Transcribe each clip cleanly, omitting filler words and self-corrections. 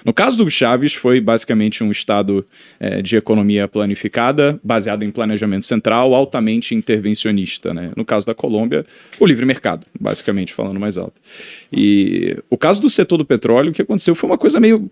No caso do Chávez, foi basicamente um estado de economia planificada, baseado em planejamento central, altamente intervencionista, né? No caso da Colômbia, o livre mercado, basicamente, falando mais alto. E o caso do setor do petróleo, o que aconteceu foi uma coisa meio...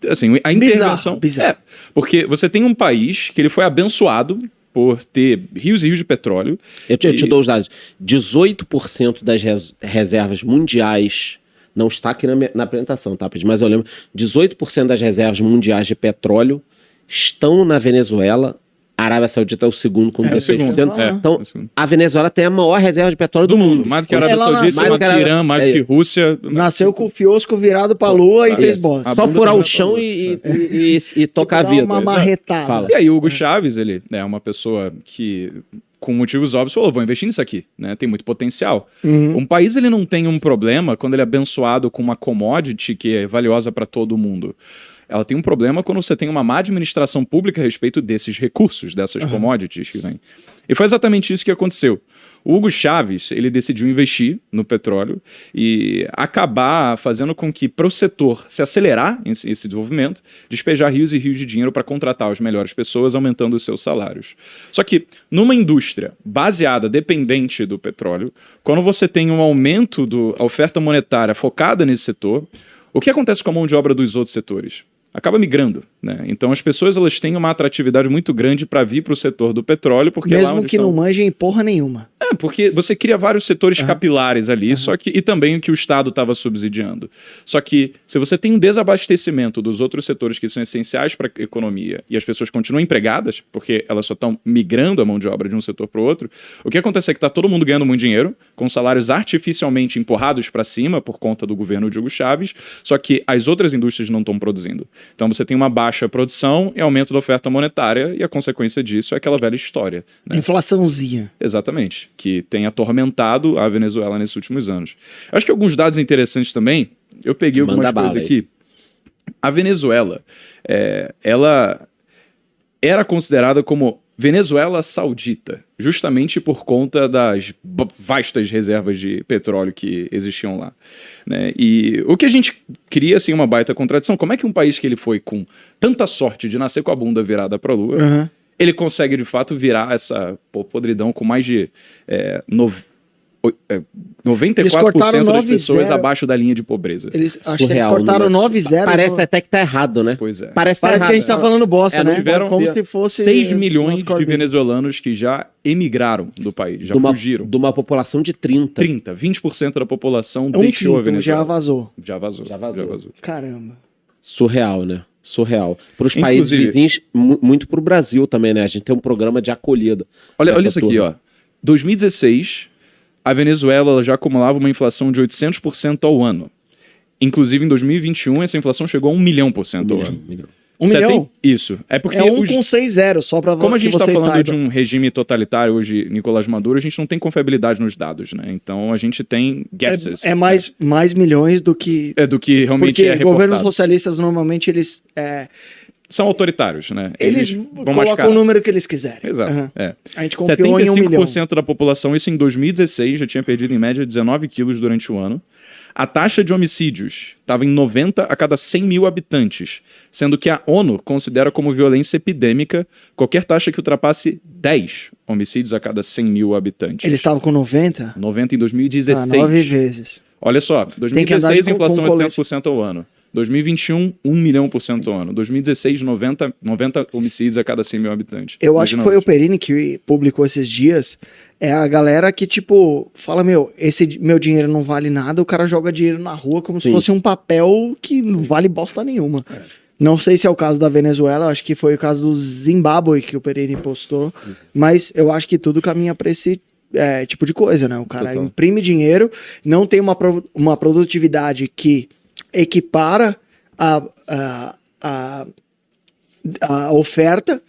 assim, a intervenção... Bizarro. Porque você tem um país que ele foi abençoado por ter rios e rios de petróleo. Eu te dou os dados. 18% das reservas mundiais... Não está aqui na apresentação, tá, Pedro? Mas eu lembro, 18% das reservas mundiais de petróleo estão na Venezuela. A Arábia Saudita é o segundo, com 16%. Então, a Venezuela tem a maior reserva de petróleo do mundo. Mais do que a Arábia Saudita, mais do que Irã, mais do que Rússia. Nasceu com o fiosco virado pra lua e fez bosta. Só furar o chão e tocar a vida. Uma marretada. E aí o Hugo Chávez, ele é uma pessoa que... com motivos óbvios, falou, vou investir nisso aqui, né? Tem muito potencial. Um país, ele não tem um problema quando ele é abençoado com uma commodity que é valiosa para todo mundo. Ela tem um problema quando você tem uma má administração pública a respeito desses recursos, dessas commodities que vem. E foi exatamente isso que aconteceu. O Hugo Chávez, ele decidiu investir no petróleo e acabar fazendo com que, para o setor se acelerar esse desenvolvimento, despejar rios e rios de dinheiro para contratar as melhores pessoas, aumentando os seus salários. Só que, numa indústria baseada, dependente do petróleo, quando você tem um aumento da oferta monetária focada nesse setor, o que acontece com a mão de obra dos outros setores? Acaba migrando, né? Então as pessoas, elas têm uma atratividade muito grande para vir para o setor do petróleo, porque mesmo lá onde que não manjem porra nenhuma. Porque você cria vários setores capilares ali, só que, e também o que o Estado estava subsidiando. Só que se você tem um desabastecimento dos outros setores que são essenciais para a economia e as pessoas continuam empregadas, porque elas só estão migrando a mão de obra de um setor para o outro, o que acontece é que está todo mundo ganhando muito dinheiro, com salários artificialmente empurrados para cima por conta do governo de Hugo Chávez, só que as outras indústrias não estão produzindo. Então você tem uma baixa produção e aumento da oferta monetária, e a consequência disso é aquela velha história, né? Inflaçãozinha. Exatamente, que tem atormentado a Venezuela nesses últimos anos. Eu acho que alguns dados interessantes também, eu peguei algumas coisas aqui. A Venezuela, ela era considerada como Venezuela Saudita, justamente por conta das vastas reservas de petróleo que existiam lá, né? E o que a gente cria, assim, uma baita contradição, como é que um país que ele foi com tanta sorte de nascer com a bunda virada para a lua, ele consegue, de fato, virar essa podridão com mais de 94% das pessoas abaixo da linha de pobreza. Eles cortaram 9-0. Parece até que tá errado, né? Pois é. Parece que a gente tá falando bosta, né? Tiveram como se fosse 6 milhões de venezuelanos que já emigraram do país, já fugiram. De uma população de 20% da população deixou a Venezuela. Já vazou. Caramba. Surreal, né? Surreal. Para os países vizinhos, muito para o Brasil também, né? A gente tem um programa de acolhida. Olha isso aqui, ó. 2016, a Venezuela já acumulava uma inflação de 800% ao ano. Inclusive, em 2021, essa inflação chegou a 1 milhão% ao ano. 1 milhão? Isso. É porque com 6-0, só para como a gente está falando de um regime totalitário hoje, Nicolás Maduro, a gente não tem confiabilidade nos dados, né? Então a gente tem guesses. É mais milhões do que... do que realmente porque governos socialistas, normalmente, eles... são autoritários, né? Eles colocam o número que eles quiserem. Exato. A gente confiou em 1 milhão. 75% da população, isso em 2016, já tinha perdido em média 19 quilos durante o ano. A taxa de homicídios estava em 90 a cada 100 mil habitantes, sendo que a ONU considera como violência epidêmica qualquer taxa que ultrapasse 10 homicídios a cada 100 mil habitantes. Eles estavam com 90? 90 em 2016. 9 vezes. Olha só, 2016 inflação 80% ao ano. 2021, 1 milhão% ao ano. 2016, 90 homicídios a cada 100 mil habitantes. Eu acho que foi o Perini que publicou esses dias. É a galera que, tipo, fala, esse meu dinheiro não vale nada, o cara joga dinheiro na rua como se fosse um papel que não vale bosta nenhuma. Não sei se é o caso da Venezuela, acho que foi o caso do Zimbábue que o Perini postou, mas eu acho que tudo caminha para esse tipo de coisa, né? O cara imprime dinheiro, não tem uma produtividade que equipara a oferta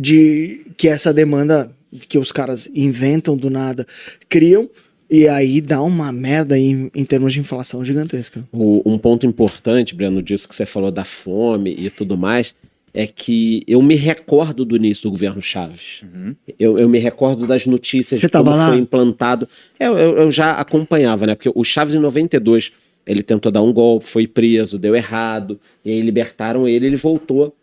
que essa demanda que os caras inventam do nada, criam, e aí dá uma merda em termos de inflação gigantesca. Um ponto importante, Breno, disso que você falou da fome e tudo mais, é que eu me recordo do início do governo Chávez. Eu me recordo das notícias de como foi implantado. Eu já acompanhava, né? Porque o Chávez, em 92, Ele tentou dar um golpe, foi preso, deu errado, e aí libertaram ele, ele voltou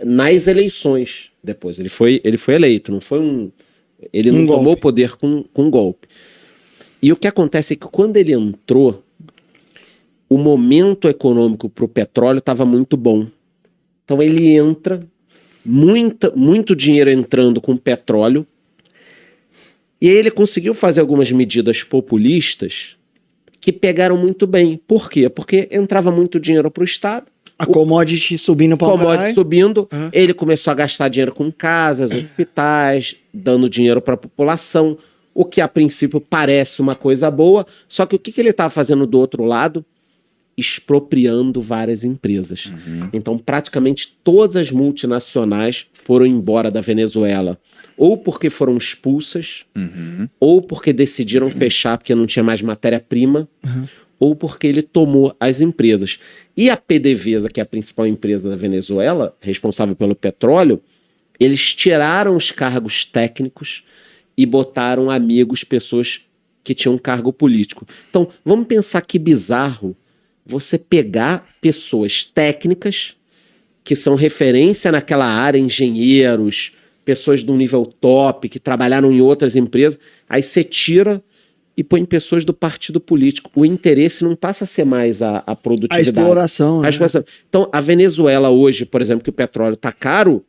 nas eleições depois. Ele foi eleito, não foi um... Ele não tomou o poder com um golpe. E o que acontece é que quando ele entrou, o momento econômico para o petróleo estava muito bom. Então ele entra, muito dinheiro entrando com petróleo, e aí ele conseguiu fazer algumas medidas populistas que pegaram muito bem. Por quê? Porque entrava muito dinheiro para o Estado. A commodity subindo para o commodity subindo, ele começou a gastar dinheiro com casas, hospitais, dando dinheiro para a população, o que a princípio parece uma coisa boa, só que o que ele estava fazendo do outro lado? Expropriando várias empresas. Então, praticamente todas as multinacionais foram embora da Venezuela, ou porque foram expulsas, ou porque decidiram fechar porque não tinha mais matéria-prima, ou porque ele tomou as empresas. E a PDVSA, que é a principal empresa da Venezuela, responsável pelo petróleo, eles tiraram os cargos técnicos e botaram amigos, pessoas que tinham cargo político. Então, vamos pensar que bizarro você pegar pessoas técnicas que são referência naquela área, engenheiros, pessoas de um nível top, que trabalharam em outras empresas, aí você tira e põe pessoas do partido político. O interesse não passa a ser mais a produtividade. A exploração. Então, a Venezuela hoje, por exemplo, que o petróleo está caro,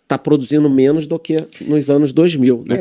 está produzindo menos do que nos anos 2000. Né?